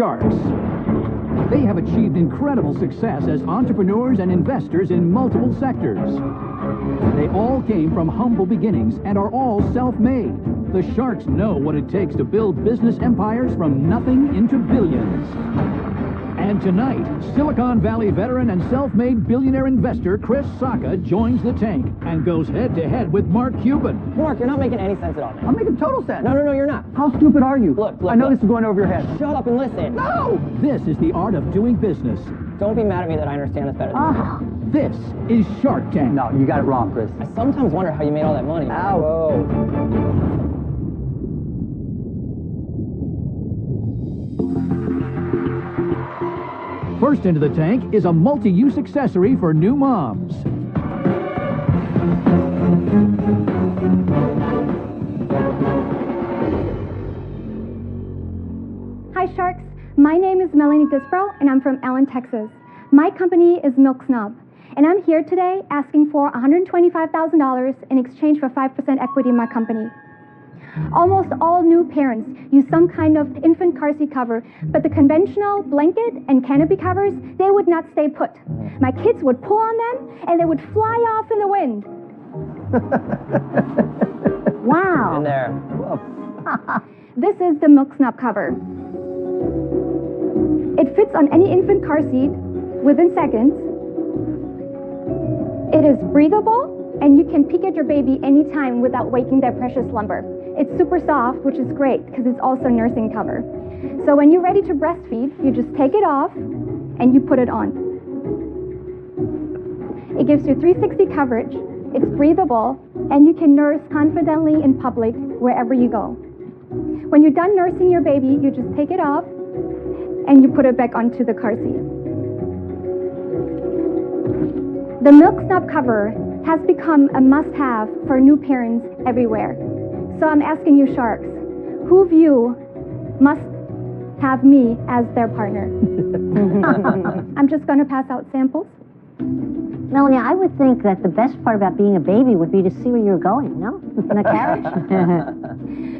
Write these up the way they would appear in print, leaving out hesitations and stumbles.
Sharks. They have achieved incredible success as entrepreneurs and investors in multiple sectors. They all came from humble beginnings and are all self-made. The Sharks know what it takes to build business empires from nothing into billions. And tonight, Silicon Valley veteran and self-made billionaire investor Chris Sacca joins the tank and goes head-to-head with Mark Cuban. Mark, you're not making any sense at all, man. I'm making total sense. No, you're not. How stupid are you? Look, I know this is going over your head. Shut up and listen. No! This is the art of doing business. Don't be mad at me that I understand this better than you. This is Shark Tank. No, you got it wrong, Chris. I sometimes wonder how you made all that money. Ow. Whoa. First into the tank is a multi-use accessory for new moms. Hi Sharks, my name is Melanie Disbrow and I'm from Allen, Texas. My company is Milk Snob and I'm here today asking for $125,000 in exchange for 5% equity in my company. Almost all new parents use some kind of infant car seat cover, but the conventional blanket and canopy covers, they would not stay put. My kids would pull on them and they would fly off in the wind. Wow. In there. This is the Milk Snob cover. It fits on any infant car seat within seconds. It is breathable, and you can peek at your baby anytime without waking their precious slumber. It's super soft, which is great because it's also nursing cover. So when you're ready to breastfeed, you just take it off and you put it on. It gives you 360 coverage, it's breathable, and you can nurse confidently in public wherever you go. When you're done nursing your baby, you just take it off and you put it back onto the car seat. The Milk Snob cover has become a must-have for new parents everywhere. So I'm asking you Sharks, who of you must have me as their partner? I'm just going to pass out samples. Melanie, I would think that the best part about being a baby would be to see where you're going, no? In a carriage?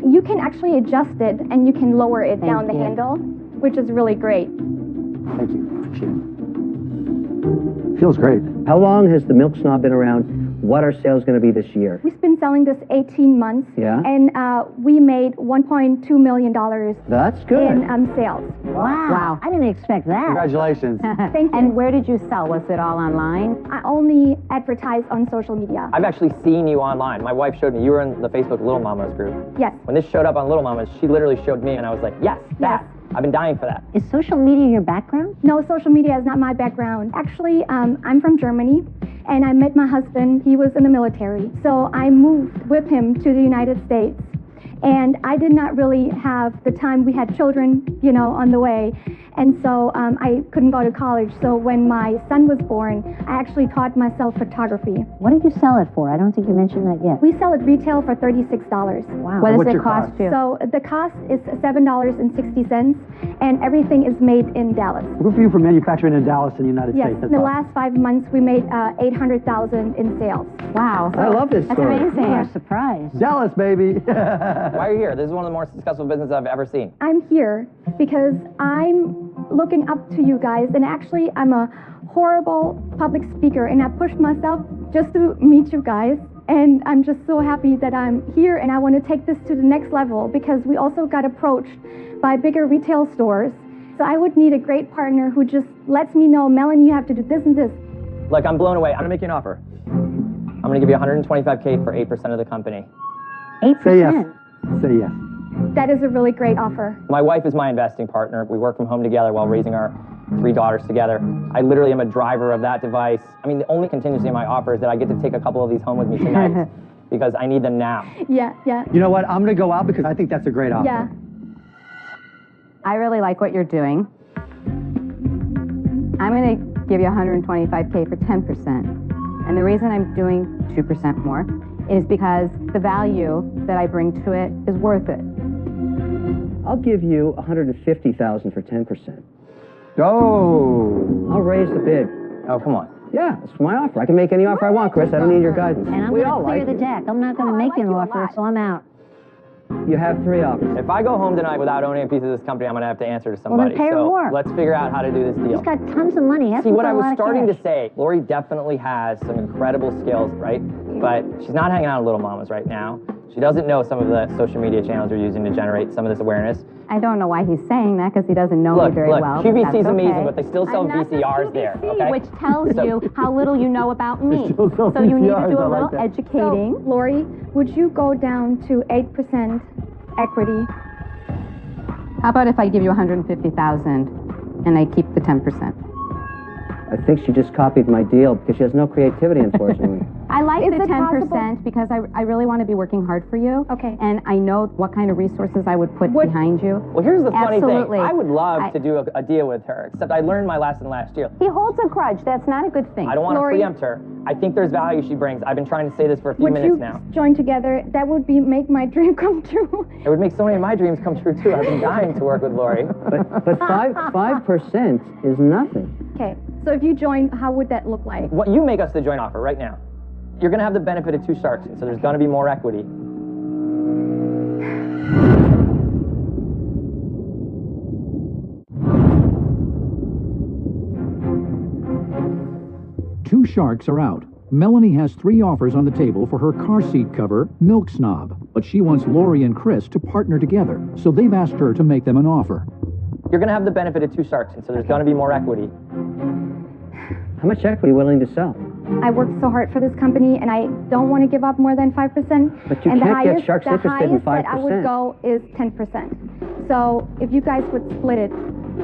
You can actually adjust it and you can lower it down the handle, which is really great. Thank you. Appreciate it. Feels great. How long has the Milk Snob been around? What are sales going to be this year? We've been selling this 18 months, Yeah. and we made $1.2 million That's good. in sales. Wow. I didn't expect that. Congratulations. Thank you. And where did you sell? Was it all online? I only advertise on social media. I've actually seen you online. My wife showed me. You were in the Facebook Little Mamas group. Yes. When this showed up on Little Mamas, she literally showed me, and I was like, yes, that. I've been dying for that. Is social media your background? No, social media is not my background. Actually, I'm from Germany, and I met my husband. He was in the military. So I moved with him to the United States. And I did not really have the time. We had children, you know, on the way. And so I couldn't go to college. So when my son was born, I actually taught myself photography. What did you sell it for? I don't think you mentioned that yet. We sell it retail for $36. Wow. What does it cost you? So the cost is $7.60, and everything is made in Dallas. Good for you for manufacturing in Dallas in the United Yes, States. in the last 5 months, we made $800,000 in sales. Wow. I love this story. That's amazing. You're surprised. Dallas, baby. Why are you here? This is one of the more successful businesses I've ever seen. I'm here because I'm looking up to you guys, and actually I'm a horrible public speaker, and I pushed myself just to meet you guys, and I'm just so happy that I'm here, and I want to take this to the next level because we also got approached by bigger retail stores. So I would need a great partner who just lets me know, Melanie, you have to do this and this. Look, I'm blown away. I'm going to make you an offer. I'm going to give you $125K for 8% of the company. 8%? Say yes. Say yes. That is a really great offer. My wife is my investing partner. We work from home together while raising our 3 daughters together. I literally am a driver of that device. I mean, the only contingency in my offer is that I get to take a couple of these home with me tonight because I need them now. Yeah. You know what? I'm going to go out because I think that's a great offer. Yeah. I really like what you're doing. I'm going to give you $125K for 10%. And the reason I'm doing 2% more is because the value that I bring to it is worth it. I'll give you $150,000 for 10%. Go. I'll raise the bid. Oh, come on. Yeah, it's my offer. I can make any offer I want, Chris. I don't need your guidance. And I'm We going all to clear like the it. deck. I'm not going to make you an offer, so I'm out. You have 3 offers. If I go home tonight without owning a piece of this company, I'm going to have to answer to somebody. pay her so more. let's figure out how to do this deal. He's got tons of money. See, what I was starting to say, Lori definitely has some incredible skills, right? But she's not hanging out with Little Mamas right now. She doesn't know some of the social media channels you're using to generate some of this awareness. I don't know why he's saying that because he doesn't know me very well. QVC is That's amazing, okay. but they still sell I'm not VCRs just there, QVC, okay? Which tells you how little you know about me. still sell So you need to VCRs, do I a like little that. educating. So, Lori, would you go down to 8% equity? How about if I give you 150,000 and I keep the 10%? I think she just copied my deal because she has no creativity, unfortunately. I like Is the it 10% possible? because I really want to be working hard for you. Okay. And I know what kind of resources I would put behind you. Well, here's the funny Absolutely. thing. I would love to do a deal with her, except I learned my lesson last year. He holds a grudge. That's not a good thing. I don't want to Lori- preempt her. I think there's value she brings. I've been trying to say this for a few Would minutes you now. join together? That would make my dream come true. It would make so many of my dreams come true, too. I've been dying to work with Lori. But 5% is nothing. Okay, so if you join, how would that look like? What you make us the joint offer right now. You're going to have the benefit of 2 sharks, so there's going to be more equity. Two sharks are out. Melanie has 3 offers on the table for her car seat cover, Milk Snob, but she wants Lori and Chris to partner together, so they've asked her to make them an offer. You're going to have the benefit of 2 sharks, so there's going to be more equity. How much equity are you willing to sell? I worked so hard for this company, and I don't want to give up more than 5%. But you and can't get sharks the interested in highest that I would 5%. go is 10%. So if you guys would split it.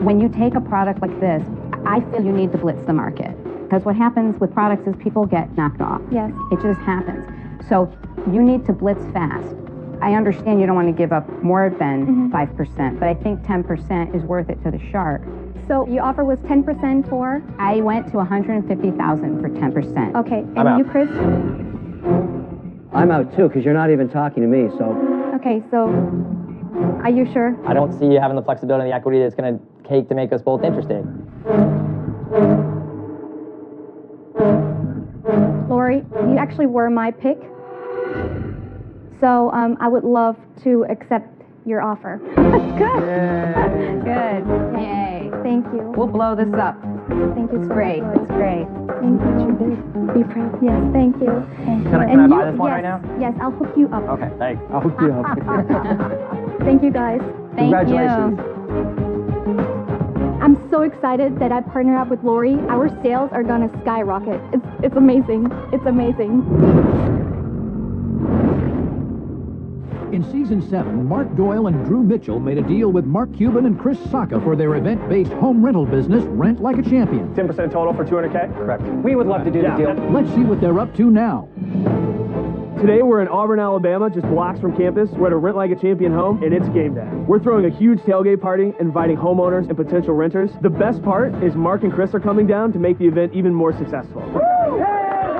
When you take a product like this, I feel you need to blitz the market. Because what happens with products is people get knocked off. Yes. It just happens. So you need to blitz fast. I understand you don't want to give up more than 5%, but I think 10% is worth it to the shark. So your offer was 10% for? I went to 150,000 for 10%. Okay, I'm and you, out. Chris? I'm out too because you're not even talking to me, so Okay, so are you sure? I don't see you having the flexibility and the equity that's going to take to make us both interested. Lori, you actually were my pick. So I would love to accept your offer. Good. Good. Yay. Thank you. We'll blow this up. Thank you so Great. much. It's great. Thank you. Be proud. Yes, thank you. Can I buy this one right now? Yes, I'll hook you up. Okay, thanks. I'll hook you up. Thank you, guys. Thank Congratulations. you. I'm so excited that I partnered up with Lori. Our sales are gonna skyrocket. It's amazing. It's amazing. In Season 7, Mark Doyle and Drew Mitchell made a deal with Mark Cuban and Chris Sacca for their event-based home rental business, Rent Like a Champion. 10% total for $200K? Correct. We would love to do the deal. Let's see what they're up to now. Today we're in Auburn, Alabama, just blocks from campus. We're at a Rent Like a Champion home, and it's game day. We're throwing a huge tailgate party, inviting homeowners and potential renters. The best part is Mark and Chris are coming down to make the event even more successful.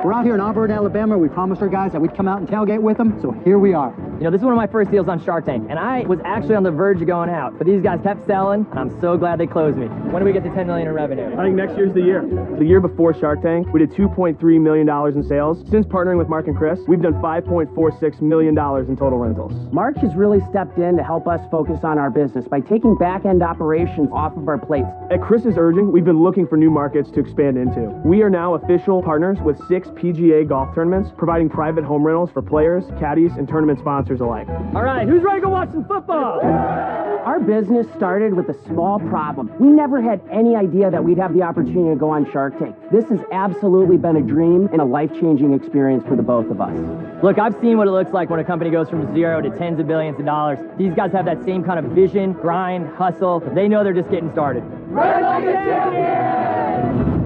We're out here in Auburn, Alabama. We promised our guys that we'd come out and tailgate with them, so here we are. You know, this is one of my first deals on Shark Tank, and I was actually on the verge of going out, but these guys kept selling, and I'm so glad they closed me. When do we get to $10 million in revenue? I think next year's the year. The year before Shark Tank, we did $2.3 million in sales. Since partnering with Mark and Chris, we've done $5.46 million in total rentals. Mark has really stepped in to help us focus on our business by taking back-end operations off of our plates. At Chris's urging, we've been looking for new markets to expand into. We are now official partners with 6 PGA golf tournaments, providing private home rentals for players, caddies, and tournament sponsors alike. All right, who's ready to go watch some football? Our business started with a small problem. We never had any idea that we'd have the opportunity to go on Shark Tank. This has absolutely been a dream and a life-changing experience for the both of us. Look, I've seen what it looks like when a company goes from zero to tens of billions of dollars. These guys have that same kind of vision, grind, hustle. They know they're just getting started. Run like a champion!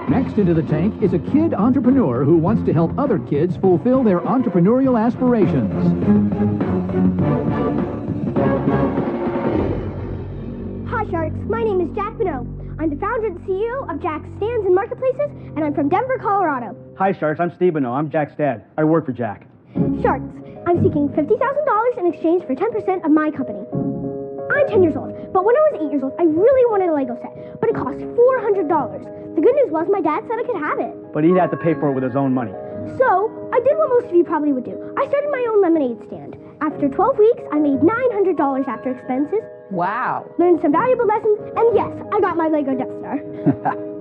Next into the tank is a kid entrepreneur who wants to help other kids fulfill their entrepreneurial aspirations. Hi Sharks, my name is Jack Minot. I'm the founder and CEO of Jack's Stands and Marketplaces, and I'm from Denver, Colorado. Hi, Sharks. I'm Steve Beno. I'm Jack's dad. I work for Jack. Sharks, I'm seeking $50,000 in exchange for 10% of my company. I'm 10 years old, but when I was 8 years old, I really wanted a Lego set, but it cost $400. The good news was my dad said I could have it. But he'd have to pay for it with his own money. So, I did what most of you probably would do. I started my own lemonade stand. After 12 weeks, I made $900 after expenses. Wow. Learned some valuable lessons, and yes, I got my Lego Death Star.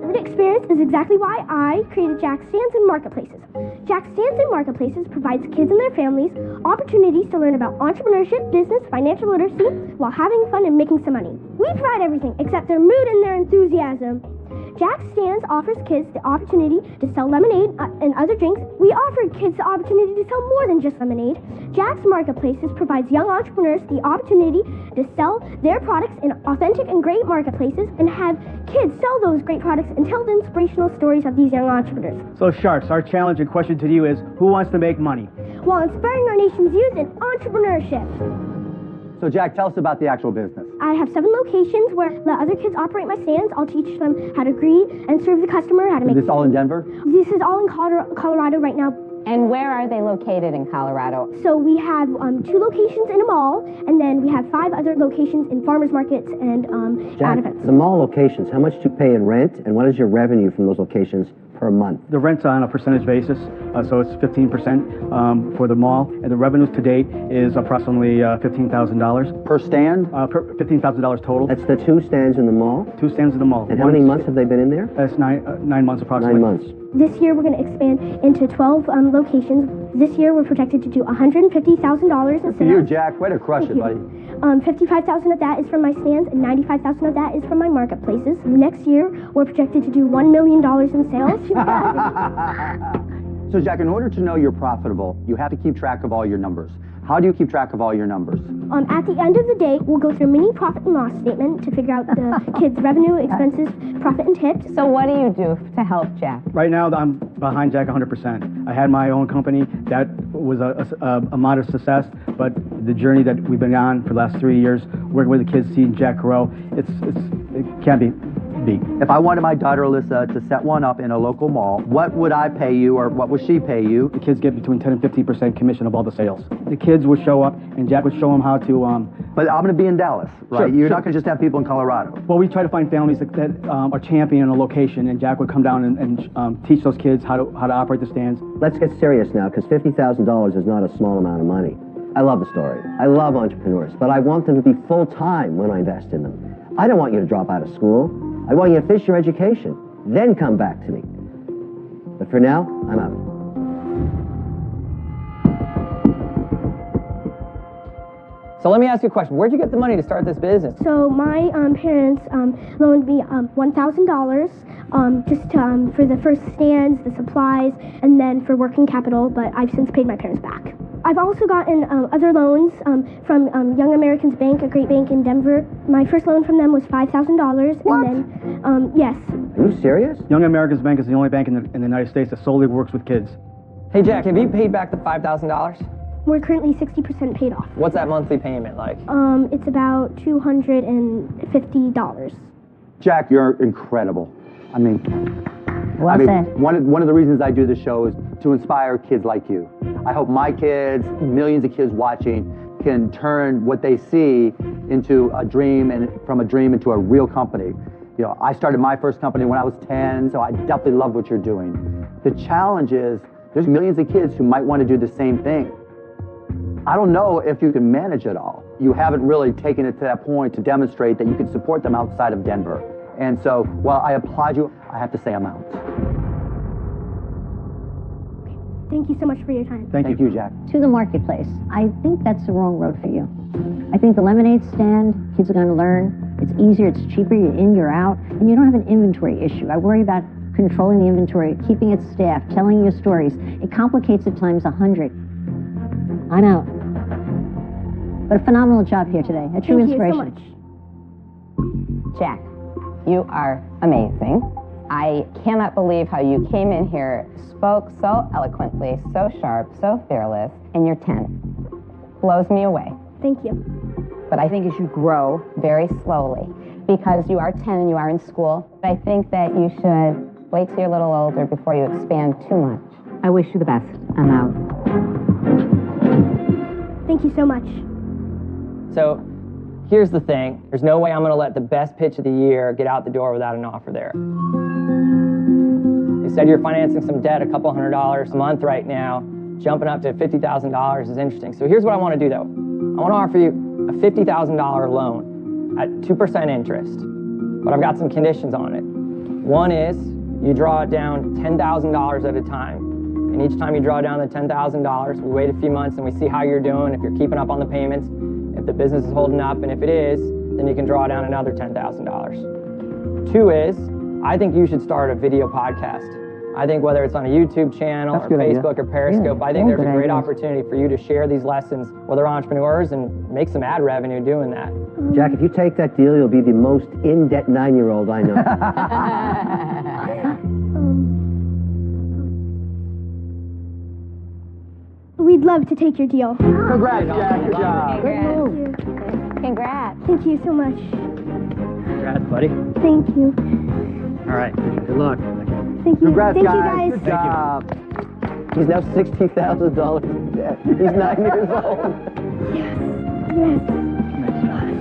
That experience is exactly why I created Jack Stands and Marketplaces. Jack Stands and Marketplaces provides kids and their families opportunities to learn about entrepreneurship, business, financial literacy, while having fun and making some money. We provide everything except their mood and their enthusiasm. Jack Stands offers kids the opportunity to sell lemonade and other drinks. We offer kids the opportunity to sell more than just lemonade. Jack's Marketplaces provides young entrepreneurs the opportunity to sell their products in authentic and great marketplaces and have kids sell those great products and tell the inspirational stories of these young entrepreneurs. So, Sharks, our challenge and question to you is, who wants to make money? While inspiring our nation's youth in entrepreneurship. So, Jack, tell us about the actual business. I have 7 locations where the other kids operate my stands. I'll teach them how to greet and serve the customer, how to make... Is this all in Denver? This is all in Colorado right now. And where are they located in Colorado? So we have 2 locations in a mall, and then we have 5 other locations in farmers markets and Jack, ad events. the mall locations, how much do you pay in rent, and what is your revenue from those locations per month? The rent's on a percentage basis, so it's 15% for the mall, and the revenues to date is approximately $15,000. Per stand? $15,000 total. That's the 2 stands in the mall? 2 stands in the mall. And how many months have they been in there? That's 9 months approximately. 9 months. This year we're going to expand into 12 locations. This year we're projected to do $150,000 in sales. For you, Jack. Way to crush it, buddy. $55,000 of that is from my stands, and $95,000 of that is from my marketplaces. Next year we're projected to do $1 million in sales. So, Jack, in order to know you're profitable, you have to keep track of all your numbers. How do you keep track of all your numbers? At the end of the day, we'll go through a mini profit and loss statement to figure out the kids' revenue, expenses, profit, and tips. So what do you do to help Jack? Right now, I'm behind Jack 100%. I had my own company. That was a modest success, but the journey that we've been on for the last 3 years, working with the kids, seeing Jack grow, it can't be beat. If I wanted my daughter Alyssa to set one up in a local mall, what would I pay you, or what would she pay you? The kids get between 10 and 15% commission of all the sales. The kids would show up, and Jack would show them how to... But I'm going to be in Dallas, right? Sure, You're not going to just have people in Colorado. Well, we try to find families that are championing a location, and Jack would come down and teach those kids how to operate the stands. Let's get serious now, because $50,000 is not a small amount of money. I love the story. I love entrepreneurs, but I want them to be full-time when I invest in them. I don't want you to drop out of school. I want you to finish your education, then come back to me. But for now, I'm out. So let me ask you a question. Where'd you get the money to start this business? So my parents loaned me $1,000 just for the first stands, the supplies, and then for working capital, but I've since paid my parents back. I've also gotten other loans from Young Americans Bank, a great bank in Denver. My first loan from them was $5,000. What? And then, yes. Are you serious? Young Americans Bank is the only bank in the United States that solely works with kids. Hey, Jack, have you paid back the $5,000? We're currently 60% paid off. What's that monthly payment like? It's about $250. Jack, you're incredible. I mean, Well said. one of the reasons I do this show is to inspire kids like you. I hope my kids, millions of kids watching, can turn what they see into a dream, and from a dream into a real company. You know, I started my first company when I was 10, so I definitely love what you're doing. The challenge is there's millions of kids who might want to do the same thing. I don't know if you can manage it all. You haven't really taken it to that point to demonstrate that you can support them outside of Denver. And so, while I applaud you, I have to say I'm out. Thank you so much for your time. Thank you, Jack. To the marketplace. I think that's the wrong road for you. I think the lemonade stand, kids are going to learn. It's easier, it's cheaper, you're in, you're out, and you don't have an inventory issue. I worry about controlling the inventory, keeping it staffed, telling your stories. It complicates it times 100. I'm out. But a phenomenal job here today. A true inspiration. Thank you so much. Jack, you are amazing. I cannot believe how you came in here, spoke so eloquently, so sharp, so fearless, and you're 10. Blows me away. Thank you. But I think as you grow very slowly, because you are 10 and you are in school, I think that you should wait till you're a little older before you expand too much. I wish you the best. I'm out. Thank you so much. So Here's the thing. There's no way I'm going to let the best pitch of the year get out the door without an offer there. You said you're financing some debt, a couple $100 a month right now. Jumping up to $50,000 is interesting. So here's what I want to do, though. I want to offer you a $50,000 loan at 2% interest, but I've got some conditions on it. One is you draw it down $10,000 at a time, and each time you draw down the $10,000, we wait a few months and we see how you're doing, if you're keeping up on the payments, if the business is holding up, and if it is, then you can draw down another $10,000. Two is, I think you should start a video podcast. I think whether it's on a YouTube channel or Facebook or Periscope, I think there's a great opportunity for you to share these lessons with other entrepreneurs and make some ad revenue doing that. Jack, if you take that deal, you'll be the most in-debt 9-year-old I know. We'd love to take your deal. Congrats, Jack. Good job. Congrats. Thank you so much. Congrats, buddy. Thank you. All right. Good luck. Thank you. Congrats, Thank guys. you guys. Good job. He's now $60,000 in debt. He's 9 years old. Yes.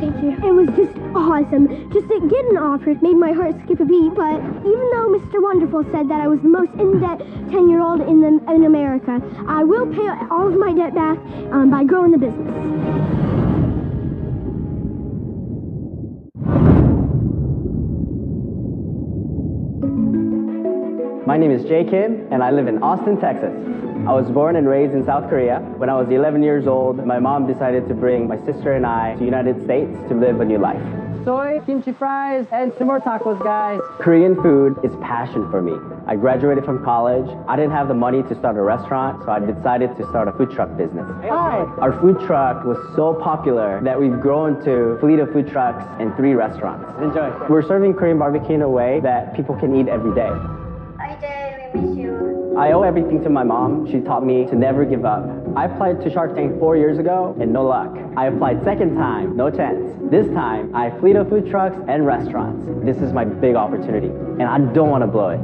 Thank you. It was just awesome. Just to get an offer made my heart skip a beat, but even though Mr. Wonderful said that I was the most in-debt 10-year-old in America, I will pay all of my debt back by growing the business. My name is Jay Kim, and I live in Austin, Texas. I was born and raised in South Korea. When I was 11 years old, my mom decided to bring my sister and I to the United States to live a new life. Soy, kimchi fries, and some more tacos, guys. Korean food is passion for me. I graduated from college. I didn't have the money to start a restaurant, so I decided to start a food truck business. Hi. Our food truck was so popular that we've grown to a fleet of food trucks and 3 restaurants. Enjoy. We're serving Korean barbecue in a way that people can eat every day. Hi Jay, we miss you. I owe everything to my mom. She taught me to never give up. I applied to Shark Tank 4 years ago and no luck. I applied second time, no chance. This time, I have fleet of food trucks and restaurants. This is my big opportunity, and I don't want to blow it.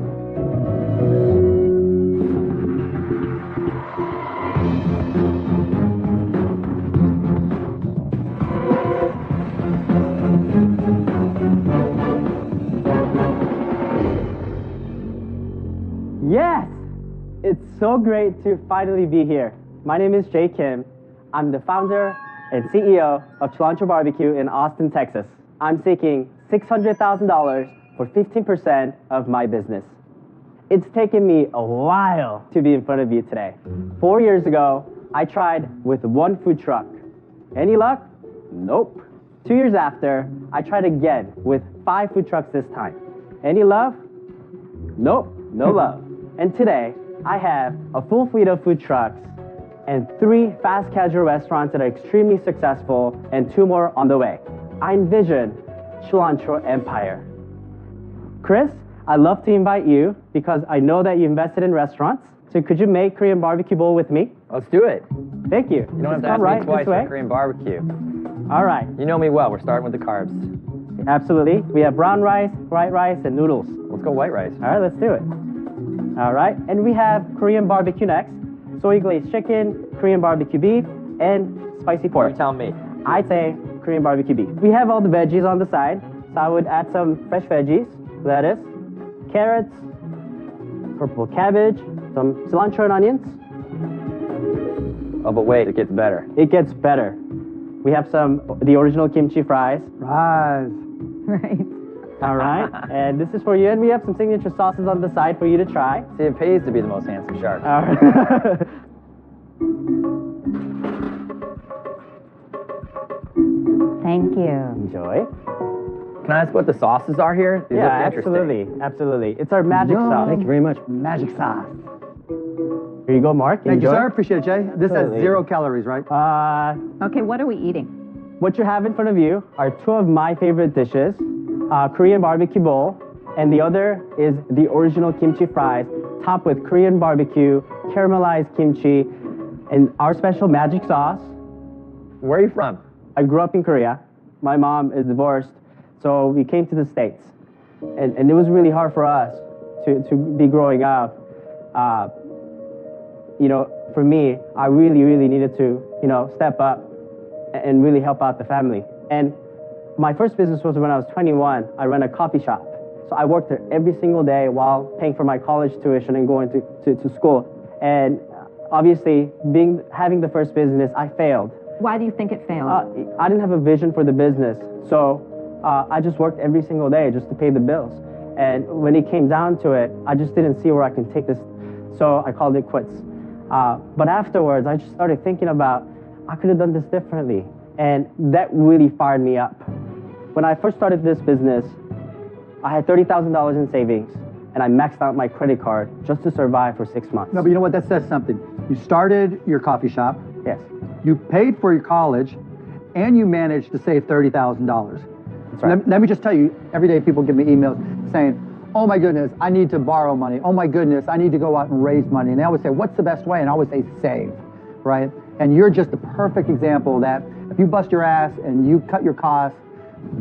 Yes! It's so great to finally be here. My name is Jay Kim. I'm the founder and CEO of Cilantro Barbecue in Austin, Texas. I'm seeking $600,000 for 15% of my business. It's taken me a while to be in front of you today. 4 years ago, I tried with 1 food truck. Any luck? Nope. 2 years after, I tried again with 5 food trucks this time. Any love? Nope, no love. And today, I have a full fleet of food trucks and 3 fast casual restaurants that are extremely successful and 2 more on the way. I envision Cilantro Empire. Chris, I'd love to invite you because I know that you invested in restaurants. So could you make Korean barbecue bowl with me? Let's do it. Thank you. You don't have to ask me twice for Korean barbecue. All right. You know me well. We're starting with the carbs. Absolutely. We have brown rice, white rice, and noodles. Let's go white rice. All right, let's do it. All right, and we have Korean barbecue next. Soy glazed chicken, Korean barbecue beef, and spicy pork. You tell me. I'd say Korean barbecue beef. We have all the veggies on the side, so I would add some fresh veggies, lettuce, carrots, purple cabbage, some cilantro and onions. Oh, but wait, it gets better. It gets better. We have the original kimchi fries. Fries. Right. All right, and this is for you, and we have some signature sauces on the side for you to try. See, it pays to be the most handsome shark. All right. Thank you. Enjoy. Can I ask what the sauces are here? These look absolutely, absolutely. It's our magic sauce. Thank you very much. Magic sauce. Here you go, Mark. Thank you, Enjoy. sir. Appreciate it, Jay. This has Absolutely. 0 calories, right? Okay, what are we eating? What you have in front of you are 2 of my favorite dishes, Korean barbecue bowl, and the other is the original kimchi fries, topped with Korean barbecue, caramelized kimchi, and our special magic sauce. Where are you from? I grew up in Korea. My mom is divorced, so we came to the States. And it was really hard for us to be growing up. For me, I really, really needed to, step up and really help out the family. And My first business was when I was 21. I ran a coffee shop. So I worked there every single day while paying for my college tuition and going to school. And obviously, having the first business, I failed. Why do you think it failed? I didn't have a vision for the business. So I just worked every single day just to pay the bills. And when it came down to it, I just didn't see where I can take this. So I called it quits. But afterwards, I just started thinking about, I could have done this differently. And that really fired me up. When I first started this business, I had $30,000 in savings, and I maxed out my credit card just to survive for 6 months. No, but you know what? That says something. You started your coffee shop. Yes. You paid for your college, and you managed to save $30,000. That's right. Let me just tell you, every day people give me emails saying, oh my goodness, I need to borrow money. Oh my goodness, I need to go out and raise money. And they always say, what's the best way? And I always say, save, right? And you're just the perfect example that if you bust your ass and you cut your costs,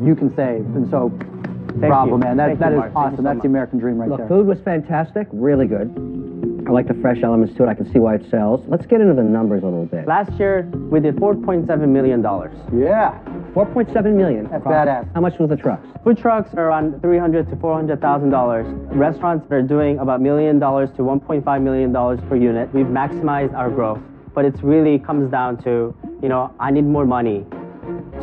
you can save. And so, bravo, man. That is awesome. That's the American dream right there. The food was fantastic, really good. I like the fresh elements to it. I can see why it sells. Let's get into the numbers a little bit. Last year, we did $4.7 million. Yeah. 4.7 million. That's badass. How much was the trucks? Food trucks are around $300,000 to $400,000. Restaurants are doing about $1 million to $1.5 million per unit. We've maximized our growth, but it really comes down to, I need more money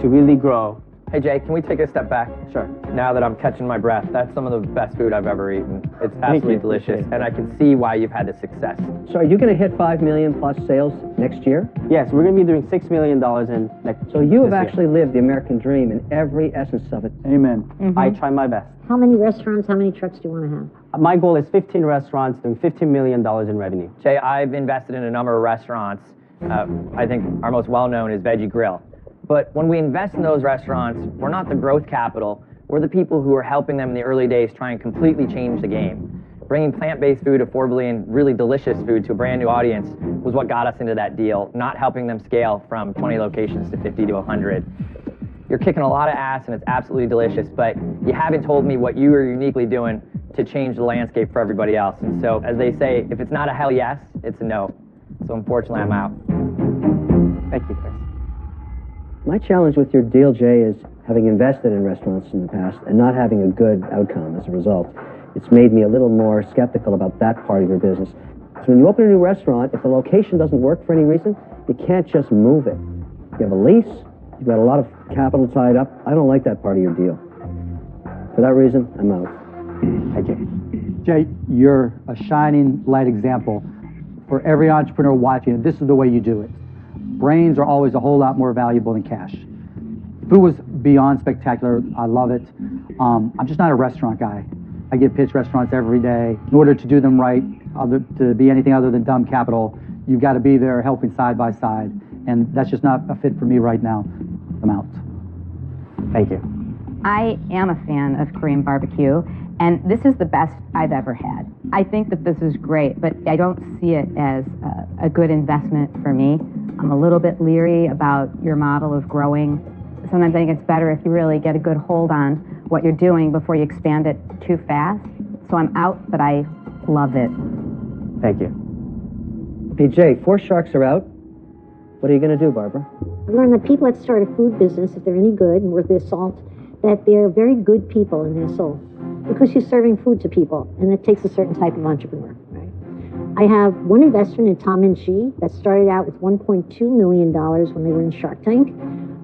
to really grow. Hey Jay, can we take a step back? Sure. Now that I'm catching my breath, that's some of the best food I've ever eaten. It's absolutely delicious, and I can see why you've had the success. So are you going to hit 5 million plus sales next year? Yes, we're going to be doing $6 million in next. So you have actually lived the American dream in every essence of it. Amen. Mm-hmm. I try my best. How many restaurants, how many trucks do you want to have? My goal is 15 restaurants doing $15 million in revenue. Jay, I've invested in a number of restaurants. I think our most well-known is Veggie Grill. But when we invest in those restaurants, we're not the growth capital. We're the people who are helping them in the early days try and completely change the game. Bringing plant-based food affordably and really delicious food to a brand new audience was what got us into that deal, not helping them scale from 20 locations to 50 to 100. You're kicking a lot of ass and it's absolutely delicious, but you haven't told me what you are uniquely doing to change the landscape for everybody else. And so, as they say, if it's not a hell yes, it's a no. So unfortunately, I'm out. Thank you, Chris. My challenge with your deal, Jay, is having invested in restaurants in the past and not having a good outcome as a result. It's made me a little more skeptical about that part of your business. So when you open a new restaurant, if the location doesn't work for any reason, you can't just move it. You have a lease, you've got a lot of capital tied up. I don't like that part of your deal. For that reason, I'm out. Thank you. Jay, you're a shining light example for every entrepreneur watching. This is the way you do it. Brains are always a whole lot more valuable than cash. Food was beyond spectacular. I love it. I'm just not a restaurant guy. I get pitched restaurants every day. In order to do them right, to be anything other than dumb capital, you've got to be there helping side by side. And that's just not a fit for me right now. I'm out. Thank you. I am a fan of Korean barbecue, and this is the best I've ever had. I think that this is great, but I don't see it as a good investment for me. I'm a little bit leery about your model of growing. Sometimes I think it's better if you really get a good hold on what you're doing before you expand it too fast. So I'm out, but I love it. Thank you. Okay, Jay, 4 sharks are out. What are you going to do, Barbara? I've learned that people that start a food business, if they're any good and worth their salt, that they're very good people in their soul. Because you're serving food to people, and it takes a certain type of entrepreneur. Right? I have one investor in Tom and Chi that started out with $1.2 million when they were in Shark Tank,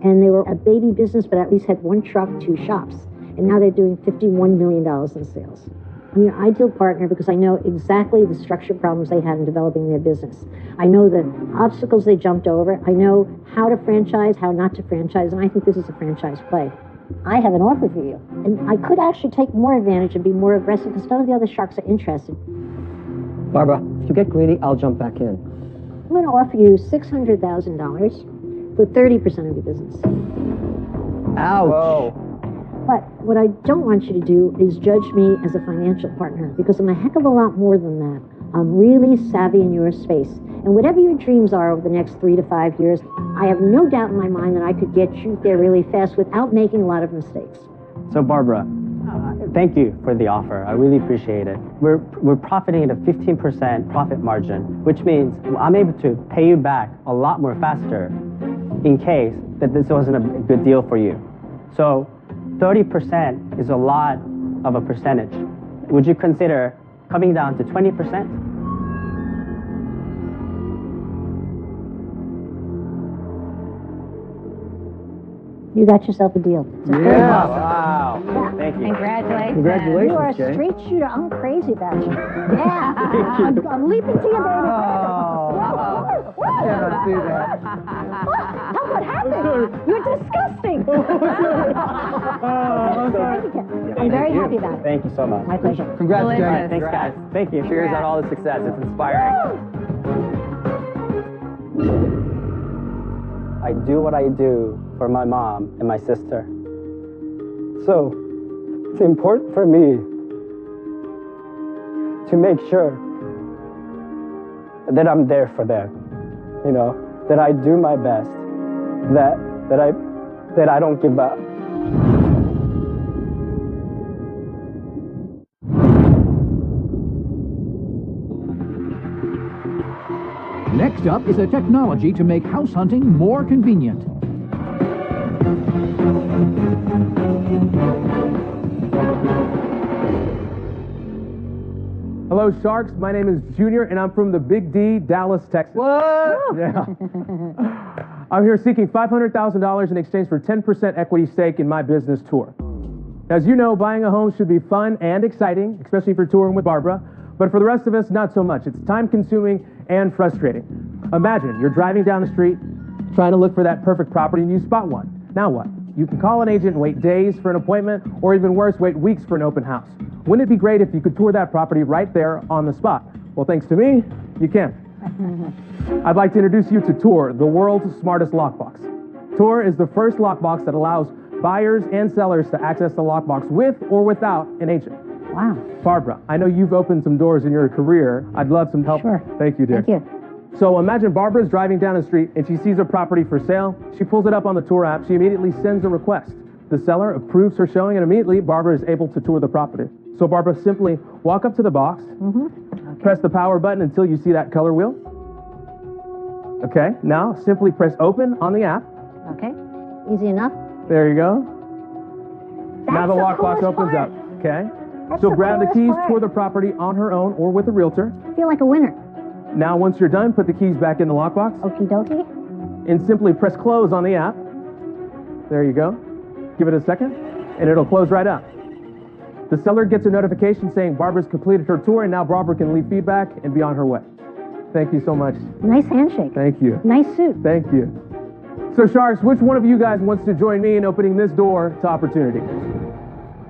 and they were a baby business, but at least had 1 truck, 2 shops, and now they're doing $51 million in sales. I'm your ideal partner because I know exactly the structure problems they had in developing their business. I know the obstacles they jumped over. I know how to franchise, how not to franchise, and I think this is a franchise play. I have an offer for you, and I could actually take more advantage and be more aggressive because none of the other sharks are interested. Barbara, if you get greedy, I'll jump back in. I'm going to offer you $600,000 for 30% of your business. Ouch. Whoa. But what I don't want you to do is judge me as a financial partner, because I'm a heck of a lot more than that. I'm really savvy in your space. And whatever your dreams are over the next 3 to 5 years, I have no doubt in my mind that I could get you there really fast without making a lot of mistakes. So Barbara, thank you for the offer. I really appreciate it. We're profiting at a 15% profit margin, which means I'm able to pay you back a lot more faster in case that this wasn't a good deal for you. So 30% is a lot of a percentage. Would you consider coming down to 20%? You got yourself a deal. Yeah. Wow. Thank you. Congratulations. You are a Jay. straight shooter. I'm crazy about you. Yeah. I'm leaping to you, baby. I cannot see that. What happened? You're disgusting. I'm very happy about it. Thank you so much. My pleasure. Congrats, Jay. Thanks, guys. Thank you. Cheers on all the success. It's inspiring. I do what I do for my mom and my sister. So, it's important for me to make sure that I'm there for them. You know, that I do my best, that I don't give up. Next up is a technology to make house hunting more convenient. Hello, Sharks. My name is Junior, and I'm from the Big D, Dallas, Texas. What? Yeah. I'm here seeking $500,000 in exchange for 10% equity stake in my business tour. As you know, buying a home should be fun and exciting, especially if you're touring with Barbara. But for the rest of us, not so much. It's time-consuming and frustrating. Imagine you're driving down the street, trying to look for that perfect property, and you spot one. Now what? You can call an agent and wait days for an appointment, or even worse, wait weeks for an open house. Wouldn't it be great if you could tour that property right there on the spot? Well, thanks to me, you can. I'd like to introduce you to Tor, the world's smartest lockbox. Tor is the first lockbox that allows buyers and sellers to access the lockbox with or without an agent. Wow. Barbara, I know you've opened some doors in your career. I'd love some help. Sure. Thank you, dear. Thank you. So imagine Barbara's driving down the street and she sees a property for sale. She pulls it up on the Tour app. She immediately sends a request. The seller approves her showing, and immediately Barbara is able to tour the property. So Barbara, simply walk up to the box, press the power button until you see that color wheel. Okay, now simply press open on the app. Okay. Easy enough. There you go. Now the the lockbox coolest opens part. up. Okay. That's So the grab the coolest keys, part. tour the property on her own or with a realtor. I feel like a winner. Now once you're done, put the keys back in the lockbox Okie dokie. and simply press close on the app. There you go. Give it a second and it'll close right up. The seller gets a notification saying Barbara's completed her tour, and now Barbara can leave feedback and be on her way. Thank you so much. Nice handshake. Thank you. Nice suit. Thank you. So Sharks, which one of you guys wants to join me in opening this door to opportunity?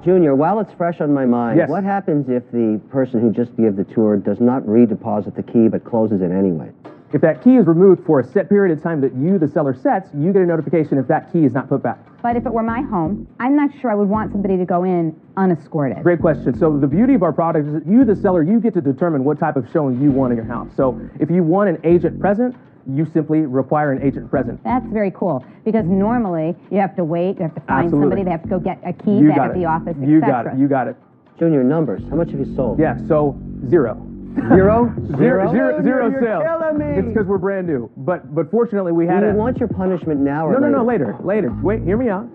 Junior, while it's fresh on my mind, Yes. what happens if the person who just gave the tour does not redeposit the key but closes it anyway? If that key is removed for a set period of time that you, the seller, sets, you get a notification if that key is not put back. But if it were my home, I'm not sure I would want somebody to go in unescorted. Great question. So the beauty of our product is that you, the seller, you get to determine what type of showing you want in your house. So if you want an agent present, you simply require an agent present. That's very cool, because normally you have to wait, you have to find Absolutely. somebody, they have to go get a key You back got at it. the office, You etc. got it. You got it. Junior, numbers. How much have you sold? Yeah, so zero. Zero? Zero You're sales. killing me. It's because we're brand new. But fortunately we had Do you a... want your punishment now or No, later? later. Wait, hear me out.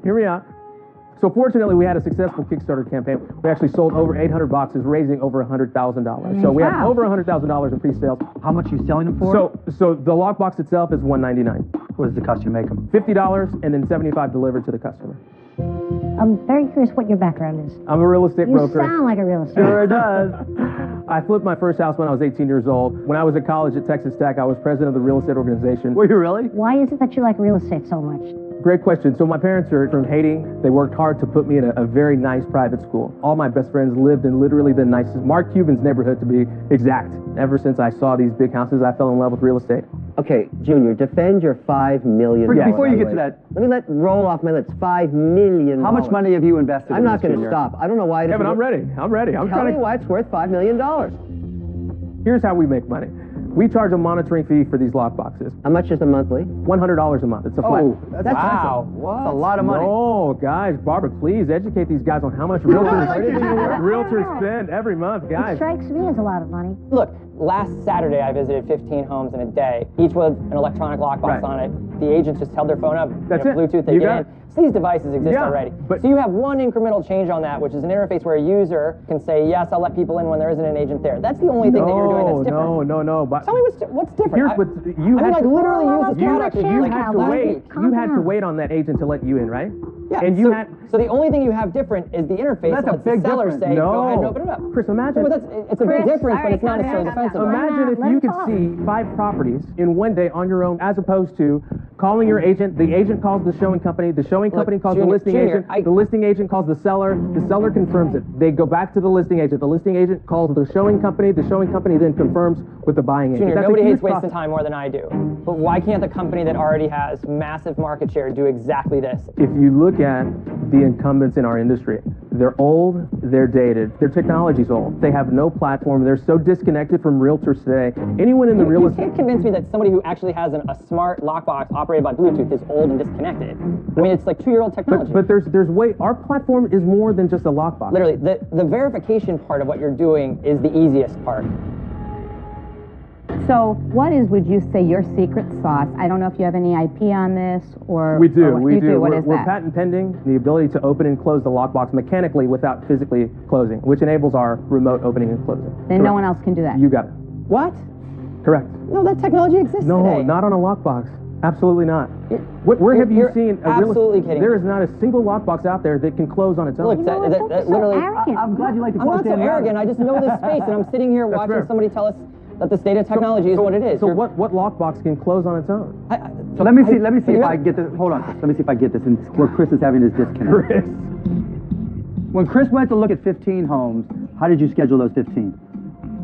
So fortunately, we had a successful Kickstarter campaign. We actually sold over 800 boxes, raising over $100,000. So we had Wow. over $100,000 in pre-sales. How much are you selling them for? So the lockbox itself is $199, What does the cost you make them? $50, and then $75 delivered to the customer. I'm very curious what your background is. I'm a real estate You broker. sound like a real estate. Sure does. I flipped my first house when I was 18 years old. When I was at college at Texas Tech, I was president of the real estate organization. Were you really? Why is it that you like real estate so much? Great question. So my parents are from Haiti. They worked hard to put me in a very nice private school. All my best friends lived in literally the nicest, Mark Cuban's neighborhood to be exact. Ever since I saw these big houses, I fell in love with real estate. Okay, Junior, defend your $5 million. Before you get to that, let me roll off my lips. $5 million. how much money have you invested I'm in not this, going to Junior? stop. I don't know why it Kevin, isn't- I'm ready. I'm Tell me why it's worth $5 million. Here's how we make money. We charge a monitoring fee for these lock boxes. How much is the monthly? $100 a month. It's a flat. Oh, that's Wow. What? That's a lot of money. Oh, guys, Barbara, please educate these guys on how much realtors spend every month, It guys. strikes me as a lot of money. Look, last Saturday I visited 15 homes in a day, each with an electronic lockbox Right. on it. The agents just held their phone up, That's it. Bluetooth, they You get got in. it. So these devices exist Yeah, already. but- So you have one incremental change on that, which is an interface where a user can say, yes, I'll let people in when there isn't an agent there. That's the only thing that you're doing that's different. No. But Tell me what's different. here's what you had I to literally use this product. you like had to last wait. week. You had to wait on that agent to let you in, right? Yeah, And you had. so the only thing you have different is the interface That's that a lets the big seller difference. say, No. go ahead and open it up. Chris, imagine. No, but it's a big Chris, difference, but it's not all right, necessarily calm down. defensible. Imagine if Let you him could talk. see 5 properties in one day on your own, as opposed to calling your agent. The agent calls the showing company. The showing company calls the listing agent. The listing agent calls the seller. The seller confirms it. They go back to the listing agent. The listing agent calls the showing company. The showing company then confirms with the buying agent. Junior, That's a nobody huge hates wasting process. time more than I do. But why can't the company that already has massive market share do exactly this? If you look at the incumbents in our industry, they're old, they're dated, their technology's old, they have no platform, they're so disconnected from realtors today. Anyone in the real You estate... can't convince me that somebody who actually has a smart lockbox operated by Bluetooth is old and disconnected. I mean, it's like 2-year-old technology. But there's way... Our platform is more than just a lockbox. Literally, the verification part of what you're doing is the easiest part. So what is, would you say, your secret sauce? I don't know if you have any IP on this or... We do, or we you do. What We're, is we're that? patent pending the ability to open and close the lockbox mechanically without physically closing, which enables our remote opening and closing. Then no one else can do that. You got it. What? Correct. No, that technology exists No, today. not on a lockbox. Absolutely not. Where have you you're seen a absolutely kidding. There is not a single lockbox out there that can close on its own. Look, that literally... I'm glad you like to I'm not so arrogant. I just know this space, and I'm sitting here watching fair. somebody tell us that the state of technology is what it is. So what lockbox can close on its own? So let me see if I get this. Hold on, Chris. Let me see if I get this. And where Chris is having his disconnect. Chris. When Chris went to look at 15 homes, how did you schedule those 15?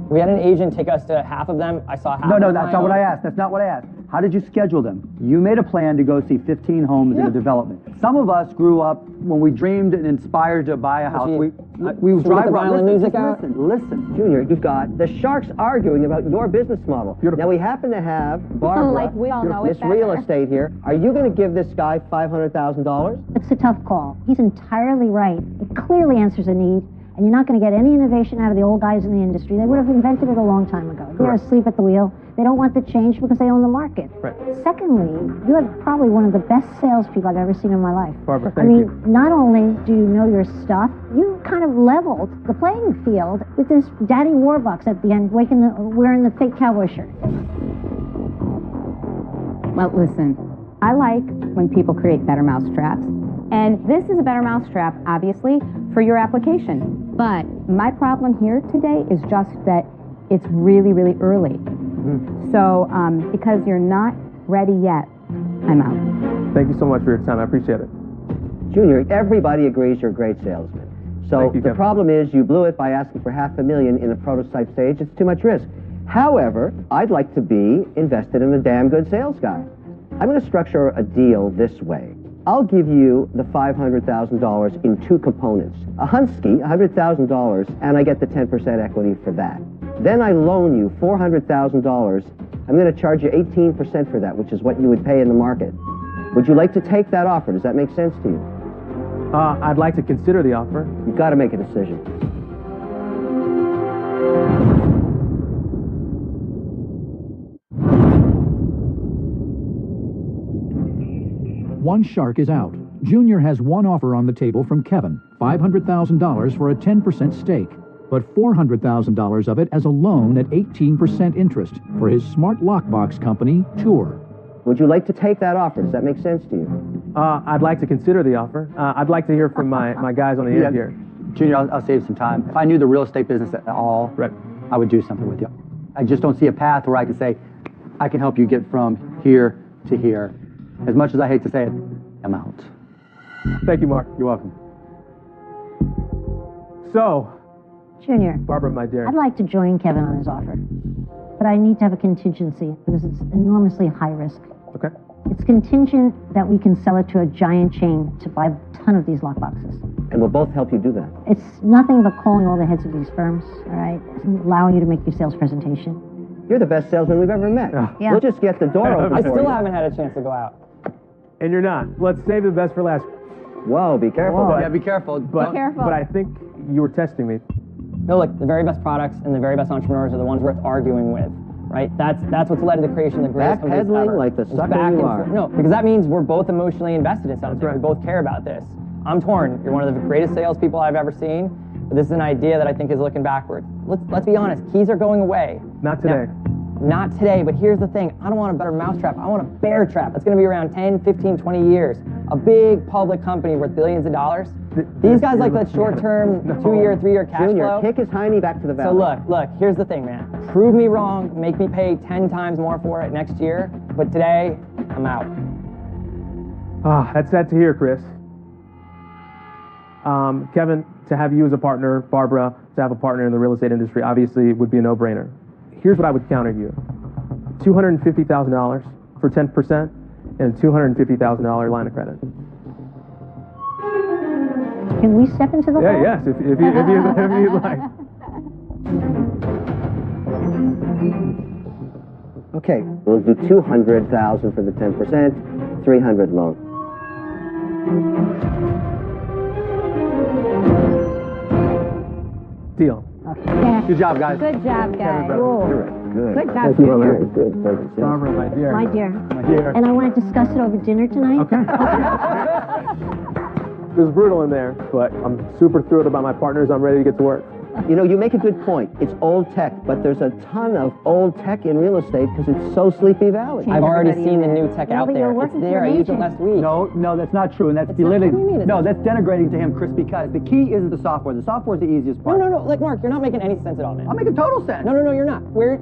We had an agent take us to half of them. I saw half No, of that's my not what own. I asked. That's not what I asked. How did you schedule them? You made a plan to go see 15 homes in a development. Some of us grew up when we dreamed and inspired to buy a house. We should drive we get the around. violin music out? Listen, Junior, you've got the sharks arguing about your business model. Beautiful. Now we happen to have Barbara, Like we all know it Miss better. Real Estate here. Are you going to give this guy $500,000? It's a tough call. He's entirely right. It clearly answers a need, and you're not going to get any innovation out of the old guys in the industry. They would have invented it a long time ago. They're Correct. asleep at the wheel. They don't want the change because they own the market. Right. Secondly, you have probably one of the best salespeople I've ever seen in my life. Barbara, I thank mean, you. not only do you know your stuff, you kind of leveled the playing field with this Daddy Warbucks at the end, wearing the fake cowboy shirt. Well, listen, I like when people create better mousetraps. And this is a better mousetrap, obviously, for your application. But my problem here today is just that it's really, really early. So because you're not ready yet, I'm out. Thank you so much for your time. I appreciate it. Junior, everybody agrees you're a great salesman. So Thank you, the Kevin. problem is you blew it by asking for $500,000 in a prototype stage. It's too much risk. However, I'd like to be invested in a damn good sales guy. I'm going to structure a deal this way. I'll give you the $500,000 in 2 components. A Hunsky, $100,000, and I get the 10% equity for that. Then I loan you $400,000. I'm going to charge you 18% for that, which is what you would pay in the market. Would you like to take that offer? Does that make sense to you? I'd like to consider the offer. You've got to make a decision. One shark is out. Junior has one offer on the table from Kevin, $500,000 for a 10% stake, but $400,000 of it as a loan at 18% interest for his smart lockbox company, Tour. Would you like to take that offer? Does that make sense to you? I'd like to consider the offer. I'd like to hear from my guys on the end here. Junior, I'll save some time. If I knew the real estate business at all, Right. I would do something with you. I just don't see a path where I can say, I can help you get from here to here. As much as I hate to say it, I'm out. Thank you, Mark. You're welcome. So, Junior, Barbara, my dear. I'd like to join Kevin on his offer, but I need to have a contingency because it's enormously high risk. Okay. It's contingent that we can sell it to a giant chain to buy a ton of these lockboxes. And we'll both help you do that. It's nothing but calling all the heads of these firms, all right, and allowing you to make your sales presentation. You're the best salesman we've ever met. Yeah. We'll just get the door open I for still you. haven't had a chance to go out. And you're not. Let's save the best for last. Whoa, be careful. Yeah, be careful. But, careful. But I think you were testing me. No, look, the very best products and the very best entrepreneurs are the ones worth arguing with, right? That's what's led to the creation of the greatest companies Backpedaling ever. like the It's sucker back you and are. forth. No, because that means we're both emotionally invested in something. right. We both care about this. I'm torn. You're one of the greatest salespeople I've ever seen, but this is an idea that I think is looking backward. Let's be honest. Keys are going away. Not today. Not today, but here's the thing. I don't want a better mousetrap. I want a bear trap. That's going to be around 10, 15, 20 years. A big public company worth billions of dollars. These guys like that short-term, 2-year, 3-year cash Junior, flow. kick his hiney back to the valley. So look, here's the thing, man. Prove me wrong, make me pay 10 times more for it next year, but today, I'm out. That's sad to hear, Chris. Kevin, to have you as a partner, Barbara, to have a partner in the real estate industry, obviously would be a no-brainer. Here's what I would counter you. $250,000 for 10% and $250,000 line of credit. Can we step into the hall? Yes, if you'd like. Okay, we'll do 200,000 for the 10%, 300 loan. Deal. Okay. Good job, guys. Good job, guys. Good. Good job, Junior. Good. Perfect. Yeah. Barbara, my dear. My dear. My dear. And I want to discuss it over dinner tonight. Okay. It was brutal in there, but I'm super thrilled about my partners. I'm ready to get to work. You know, you make a good point. It's old tech, but there's a ton of old tech in real estate because it's so Sleepy Valley. I've already everybody seen the in new there. tech No, out but there. you're It's working there. for I an used it agent. last week. No, that's not true, and that's It's not- what do you mean belittling. it's No, not that's denigrating to him, Chris, because the key isn't the software. The software is the easiest part. No. Like, Mark, you're not making any sense at all, man. I'm making total sense. No, you're not. Where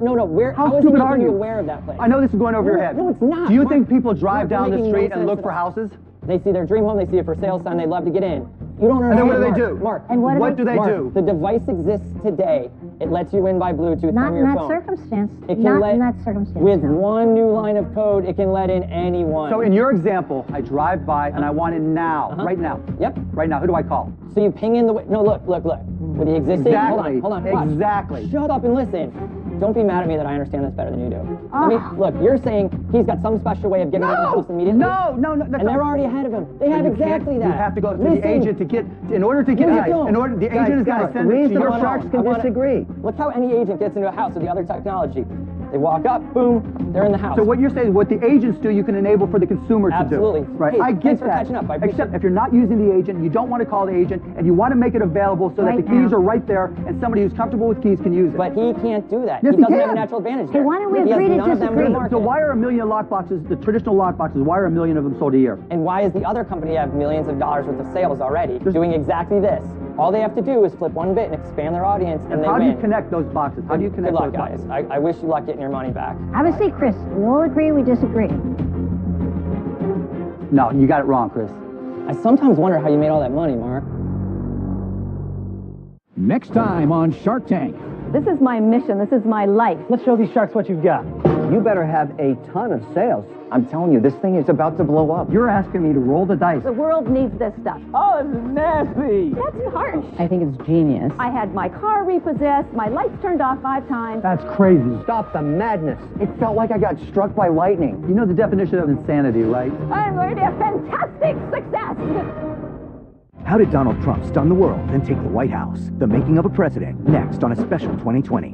How is he stupid making are you you? aware of that place? I know this is going over your No, head. no, it's not. Do you Mark, think people drive Mark, you're down the making no street and sense look at for all. houses? They see their dream home, they see a for sale sign, they love to get in. You don't And understand. then what do they Mark, do? Mark, And what do they Mark, do? The device exists today. It lets you in by Bluetooth Not from in your that phone. circumstance. It can Not let, in that circumstance. With no. one new line of code, it can let in anyone. So in your example, I drive by and I want it now, right now. Yep. Right now. Who do I call? So you ping in the... No, look. With the existing... Exactly. Hold on. Watch. Exactly. Shut up and listen. Don't be mad at me that I understand this better than you do. Ah. Look, you're saying he's got some special way of getting in the house immediately. No. That's And they're already ahead of him. They have You can't- exactly that. You have to go to Listen. the agent to get, in order to get, No, you don't. the agent is going to send it to reasonable your sharks phone. can disagree. Look how any agent gets into a house with the other technology. They walk up, boom, they're in the house. So what you're saying is what the agents do, you can enable for the consumer to do. Absolutely. Right. Hey, I get thanks for that. catching up. I appreciate Except it. if you're not using the agent, you don't want to call the agent, and you want to make it available so that the Right keys now. are right there, and somebody who's comfortable with keys can use it. But he can't do that. Yes, he doesn't he have a can. natural advantage Hey, there. why don't we He has agree to none of them in the disagree? market. So why are a million lockboxes, the traditional lockboxes, why are a million of them sold a year? And why is the other company have millions of dollars worth of sales already doing exactly this? All they have to do is flip one bit and expand their audience, and they How do win. you connect those boxes? How do you connect Good luck, those guys. boxes? I wish you luck getting your money back. Have a seat, Chris. We all agree, we disagree. No, you got it wrong, Chris. I sometimes wonder how you made all that money, Mark. Next time on Shark Tank. This is my mission. This is my life. Let's show these sharks what you've got. You better have a ton of sales. I'm telling you, this thing is about to blow up. You're asking me to roll the dice. The world needs this stuff. Oh, this is nasty. That's harsh. I think it's genius. I had my car repossessed, my lights turned off 5 times. That's crazy. Stop the madness. It felt like I got struck by lightning. You know the definition of insanity, right? I'm going to have fantastic success. How did Donald Trump stun the world and take the White House? The Making of a President, next on a special 2020.